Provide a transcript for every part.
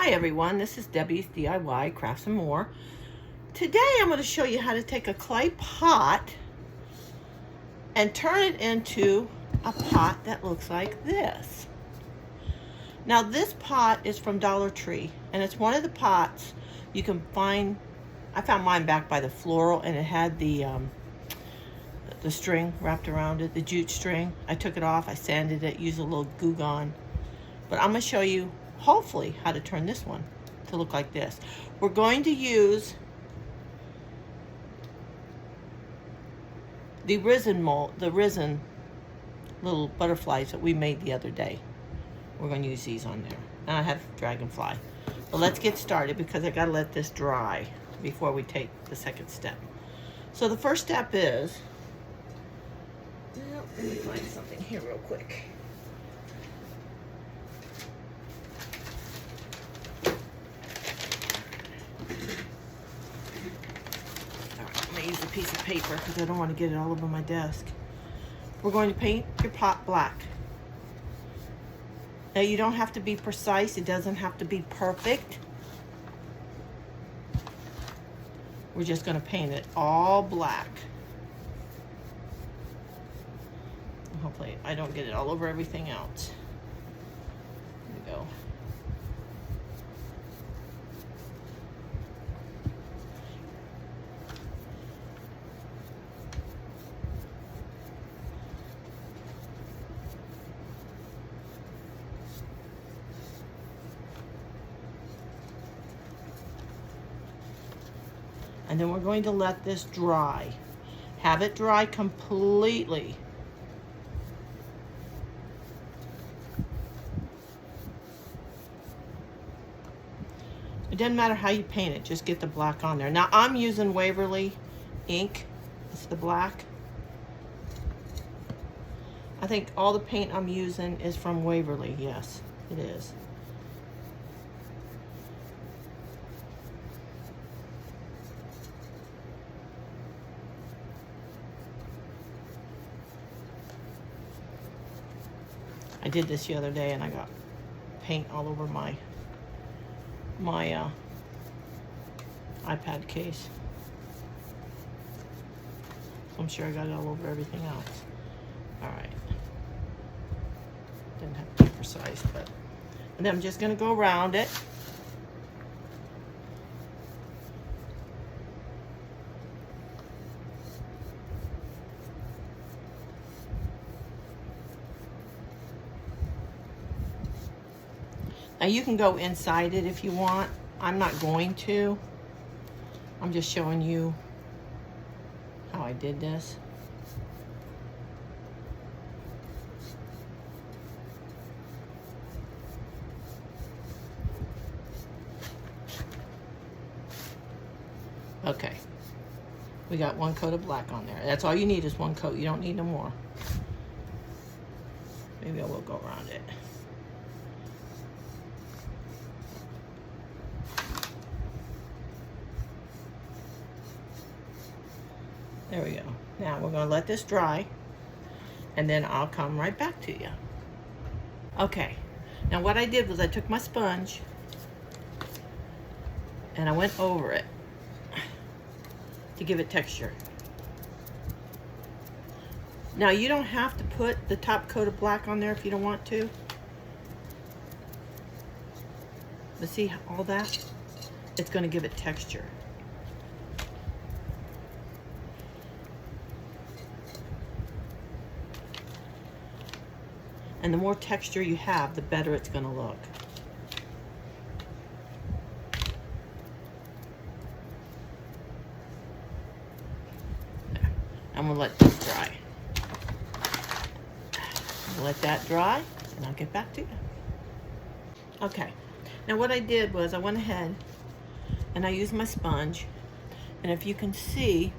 Hi everyone, this is Debbie's DIY Crafts and More. Today I'm going to show you how to take a clay pot and turn it into a pot that looks like this. Now this pot is from Dollar Tree and it's one of the pots you can find. I found mine back by the floral and it had the string wrapped around it, the jute string. I took it off, I sanded it, used a little Goo Gone. But I'm going to show you hopefully how to turn this one to look like this. We're going to use the Resin mold, the Resin little butterflies that we made the other day. We're going to use these on there. And I have dragonfly. But let's get started because I got to let this dry before we take the second step. So the first step is, well, let me find something here real quick. Use a piece of paper because I don't want to get it all over my desk. We're going to paint your pot black. Now you don't have to be precise. It doesn't have to be perfect. We're just going to paint it all black. Hopefully I don't get it all over everything else. There we go. And then we're going to let this dry. Have it dry completely. It doesn't matter how you paint it, just get the black on there. Now I'm using Waverly ink. It's the black. I think all the paint I'm using is from Waverly. Yes, it is. I did this the other day and I got paint all over my iPad case. So I'm sure I got it all over everything else. All right. Didn't have to be precise, but. And then I'm just going to go around it. Now you can go inside it if you want. I'm not going to. I'm just showing you how I did this. Okay. We got one coat of black on there. That's all you need is one coat. You don't need no more. Maybe I will go around it. There we go. Now we're going to let this dry and then I'll come right back to you. Okay. Now what I did was I took my sponge and I went over it to give it texture. Now you don't have to put the top coat of black on there if you don't want to. But see all that? It's going to give it texture. And the more texture you have, the better it's going to look. There. I'm going to let this dry. Let that dry, and I'll get back to you. Okay. Now what I did was I went ahead and I used my sponge. And if you can see,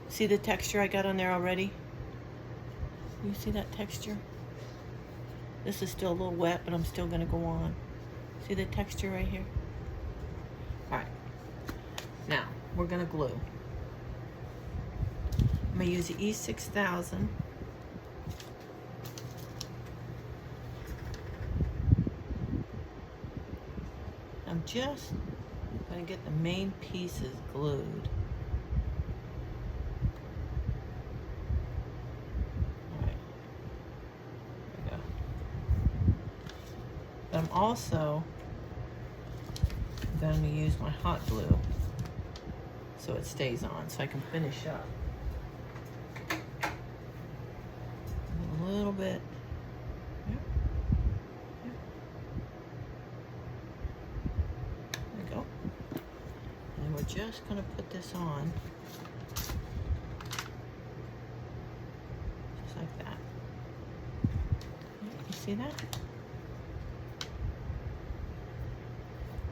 see the texture I got on there already? You see that texture? This is still a little wet, but I'm still gonna go on. See the texture right here? All right, now we're gonna glue. I'm gonna use the E6000. just going to get the main pieces glued. Alright, there we go. But I'm also going to use my hot glue so it stays on, so I can finish up. A little bit. Yep. Yep. There we go. And we're just going to put this on. Just like that. You see that?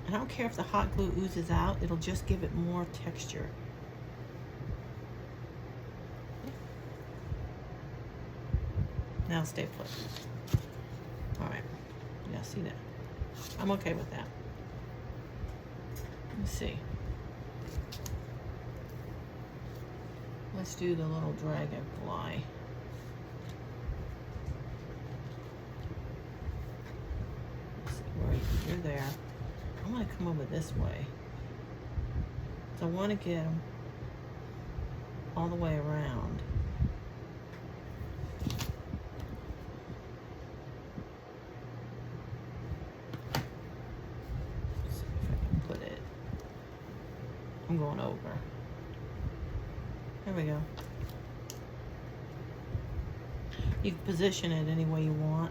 I don't care if the hot glue oozes out, it'll just give it more texture. Now stay put. All right, yeah, see that? I'm okay with that. Let's see. Let's do the little dragonfly. Let's see, where you're there. I want to come over this way. So I want to get them all the way around. Let's see if I can put it. I'm going over. There we go. You can position it any way you want.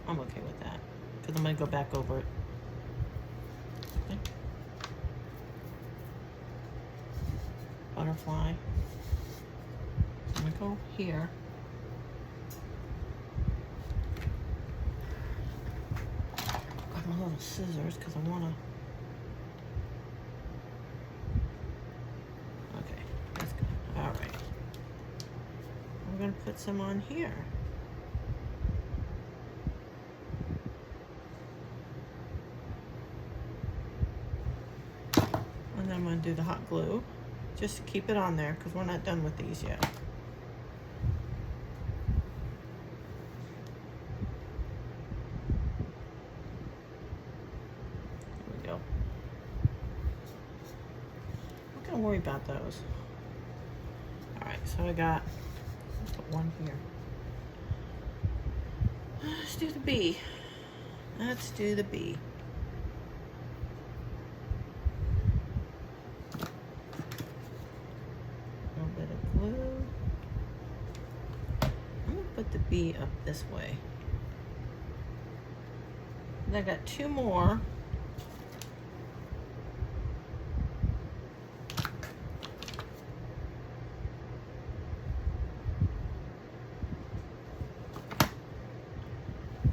I'm okay with that, because I'm going to go back over it. Okay. Butterfly. I'm going to go here. Got my little scissors, because I want to... Okay, that's good. All right. We're going to put some on here. And then I'm going to do the hot glue, just to keep it on there, because we're not done with these yet. There we go. I'm not going to worry about those. Alright, so I got, let's put one here. Let's do the bee. Let's do the bee. Put the bee up this way. And I got two more.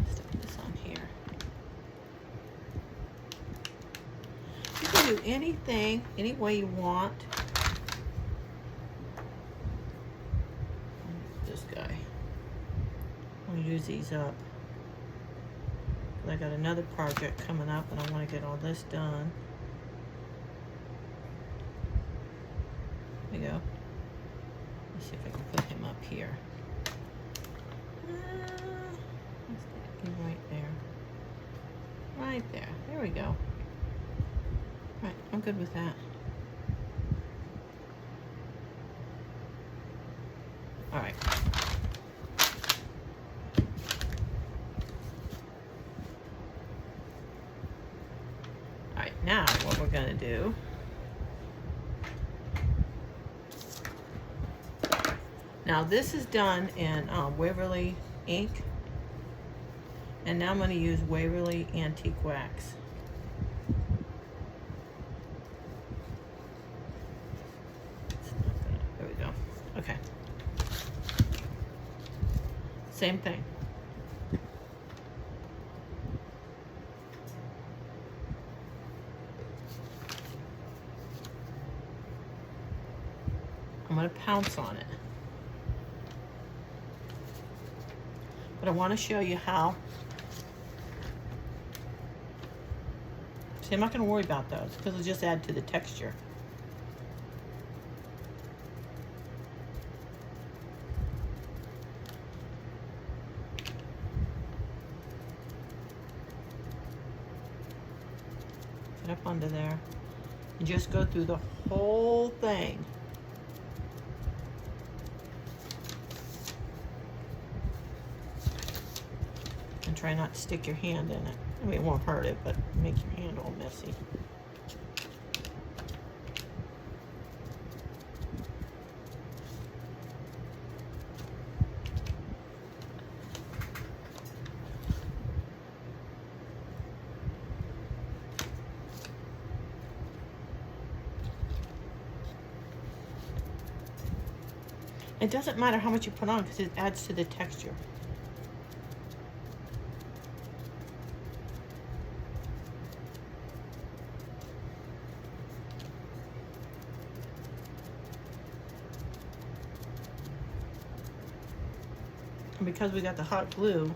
Stick this on here. You can do anything, any way you want. This guy. I'm gonna use these up. I got another project coming up and I want to get all this done. There we go. Let's see if I can put him up here. Let's get him right there. Right there. There we go. Right, I'm good with that. All right. Now, what we're going to do, now this is done in Waverly ink, and now I'm going to use Waverly Antique Wax. There we go. Okay. Same thing. I'm going to pounce on it. But I want to show you how. See, I'm not going to worry about those because it'll just add to the texture. Get up under there. And just go through the whole thing. And try not to stick your hand in it. I mean, it won't hurt it, but make your hand all messy. It doesn't matter how much you put on because it adds to the texture. And because we got the hot glue,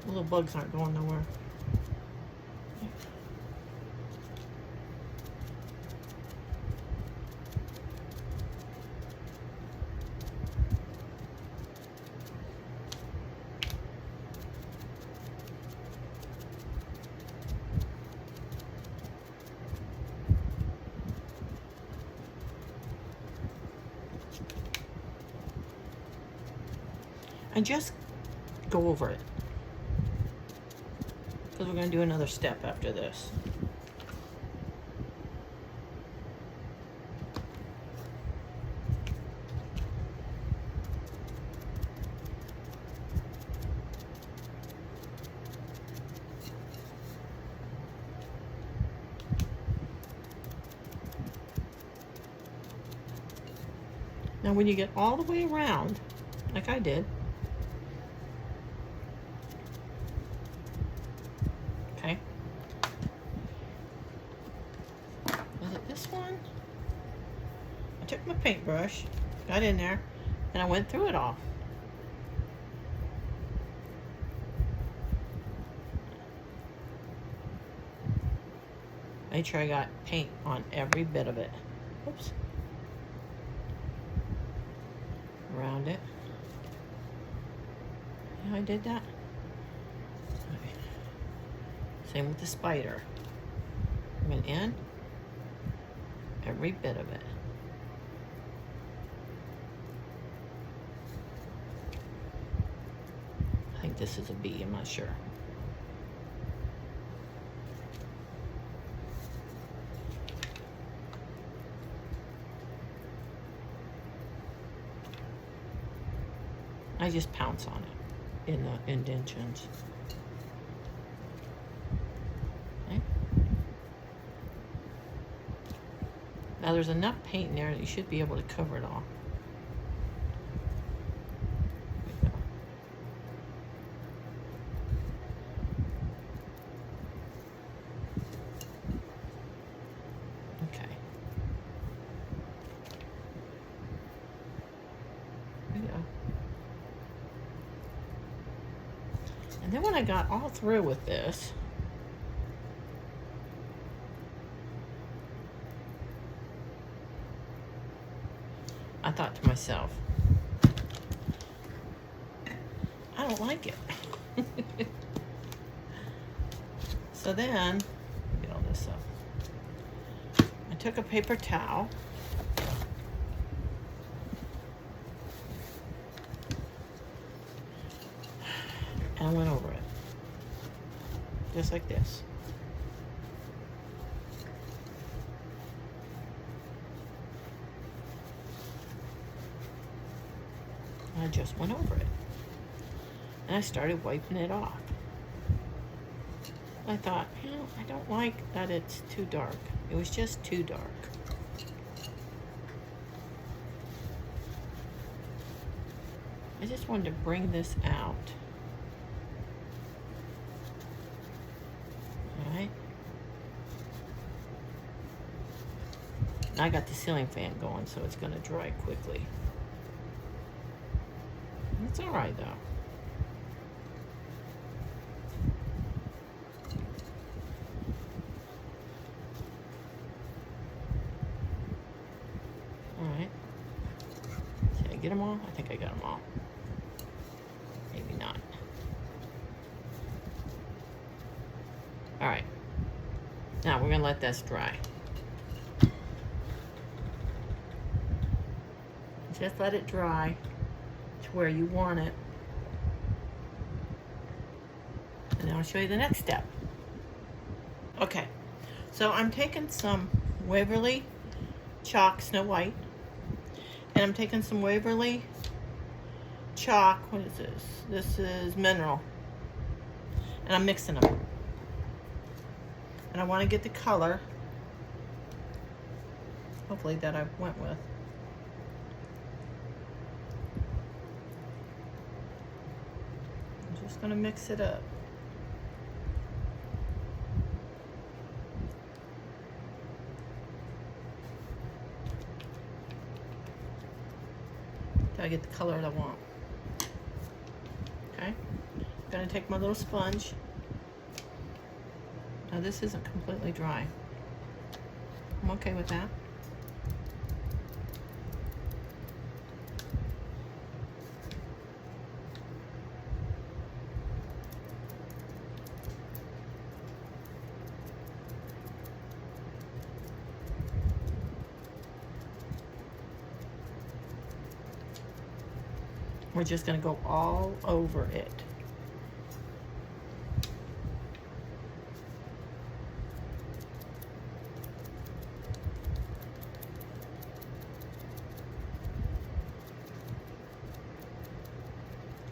the little bugs aren't going nowhere. And just go over it, because we're going to do another step after this. Now when you get all the way around, like I did, okay, was it this one? I took my paintbrush, got in there, and I went through it all. Made sure I got paint on every bit of it. Oops. Around it. Yeah, I did that. Okay. Same with the spider. I went in every bit of it. I think this is a bee, I'm not sure. I just pounce on it in the indentions. Okay. Now there's enough paint in there that you should be able to cover it all. There we go. Okay. There we go. And then when I got all through with this, I thought to myself, I don't like it. So then, get all this up. I took a paper towel, and I went over it, just like this. I just went over it, and I started wiping it off. I thought, you know, I don't like that it's too dark. It was just too dark. I just wanted to bring this out. All right. I got the ceiling fan going, so it's going to dry quickly. It's all right, though. All right. Did I get them all? I think I got them all. Maybe not. All right. Now we're gonna let this dry. Just let it dry to where you want it. And then I'll show you the next step. Okay, so I'm taking some Waverly chalk Snow White, and I'm taking some Waverly chalk, what is this? This is mineral. And I'm mixing them. And I want to get the color, hopefully, that I went with. I'm just going to mix it up. Till I get the color that I want. Okay? I'm going to take my little sponge. Now this isn't completely dry. I'm okay with that. We're just going to go all over it.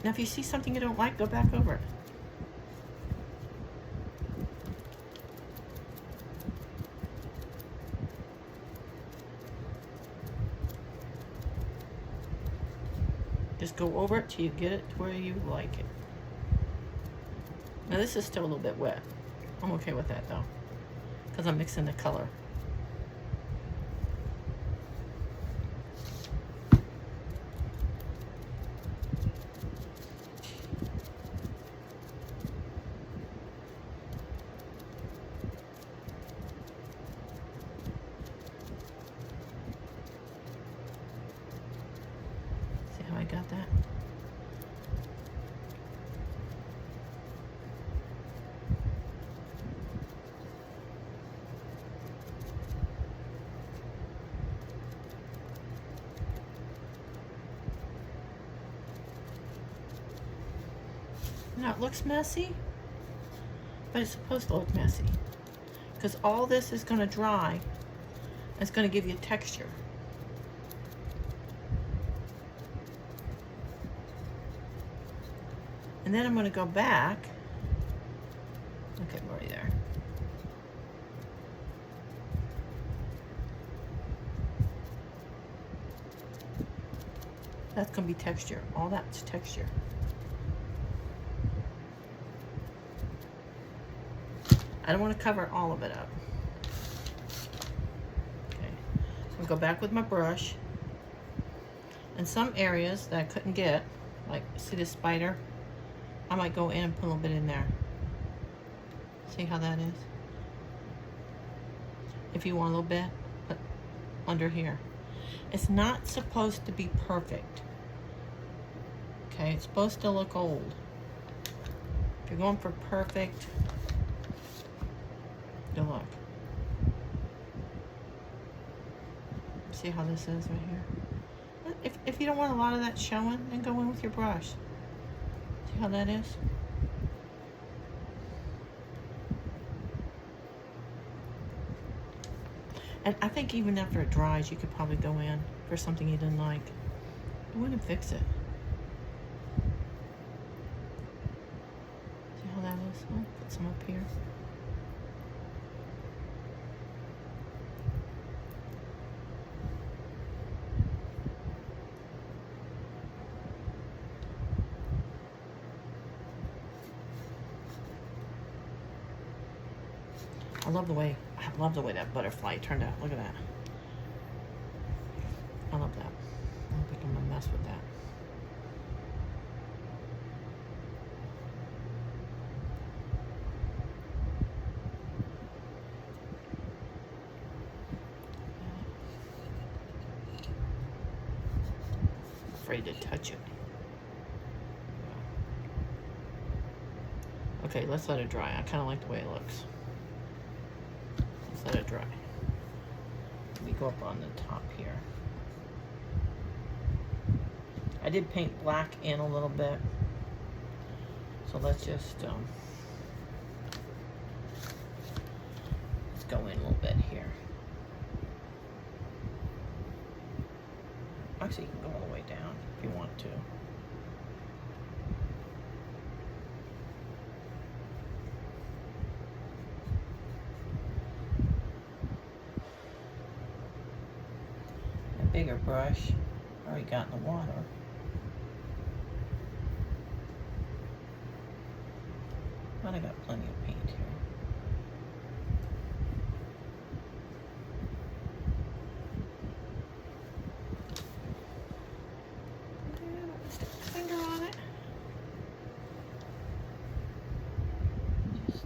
Now if you see something you don't like, go back over it. Just go over it till you get it to where you like it. Now this is still a little bit wet. I'm okay with that though, because I'm mixing the color. I got that. Now it looks messy, but it's supposed to look messy because all this is going to dry. It's going to give you texture. And then I'm going to go back. Okay, we're already there. That's going to be texture. All that's texture. I don't want to cover all of it up. Okay. I'm going to go back with my brush. And some areas that I couldn't get, like, see this spider? I might go in and put a little bit in there. See how that is? If you want a little bit, put under here. It's not supposed to be perfect. Okay, it's supposed to look old. If you're going for perfect, you'll look. See how this is right here? If you don't want a lot of that showing, then go in with your brush. How that is. And I think even after it dries, you could probably go in for something you didn't like. Go in and fix it. See how that is? I'll put some up here. I love the way that butterfly turned out. Look at that. I love that. I don't think I'm gonna mess with that. Afraid to touch it. Okay, let's let it dry. I kind of like the way it looks. let it dry. Let me go up on the top here. I did paint black in a little bit. So let's just, let's go in a little bit here. Actually, you can go all the way down if you want to. A bigger brush, already got in the water. But I got plenty of paint here. Stick a finger on it. Just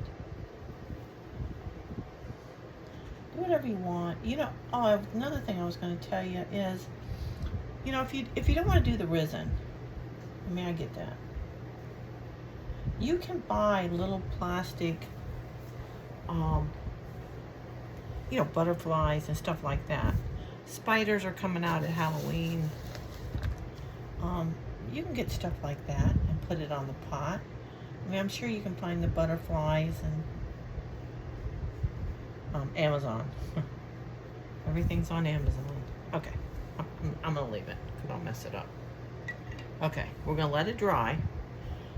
do whatever you want. You know, oh, another thing I was going to tell you is, you know, if you don't want to do the resin, I mean, I get that. You can buy little plastic, you know, butterflies and stuff like that. Spiders are coming out at Halloween. You can get stuff like that and put it on the pot. I mean, I'm sure you can find the butterflies and Amazon. Everything's on Amazon. Okay, I'm gonna leave it because I'll mess it up. Okay, we're gonna let it dry.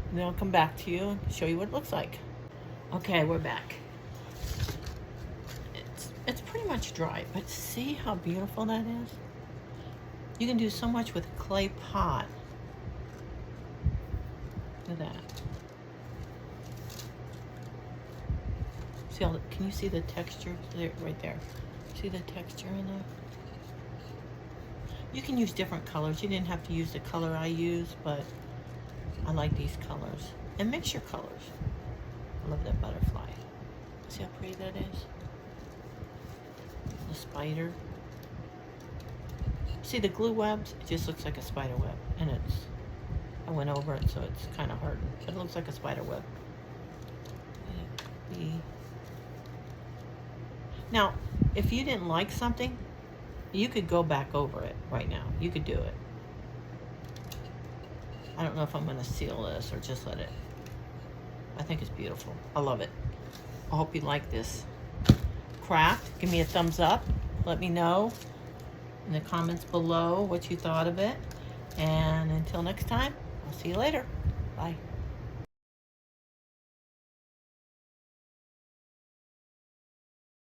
And then I'll come back to you and show you what it looks like. Okay, we're back. It's pretty much dry, but see how beautiful that is? You can do so much with a clay pot. Look at that. See all can you see the texture there, right there? See the texture in there? You can use different colors. You didn't have to use the color I use, but I like these colors. And mix your colors. I love that butterfly. See how pretty that is? The spider. See the glue webs? It just looks like a spider web. And I went over it so it's kind of hardened. But it looks like a spider web. Now, if you didn't like something, you could go back over it right now. You could do it. I don't know if I'm going to seal this or just let it. I think it's beautiful. I love it. I hope you like this craft. Give me a thumbs up. Let me know in the comments below what you thought of it. And until next time, I'll see you later. Bye.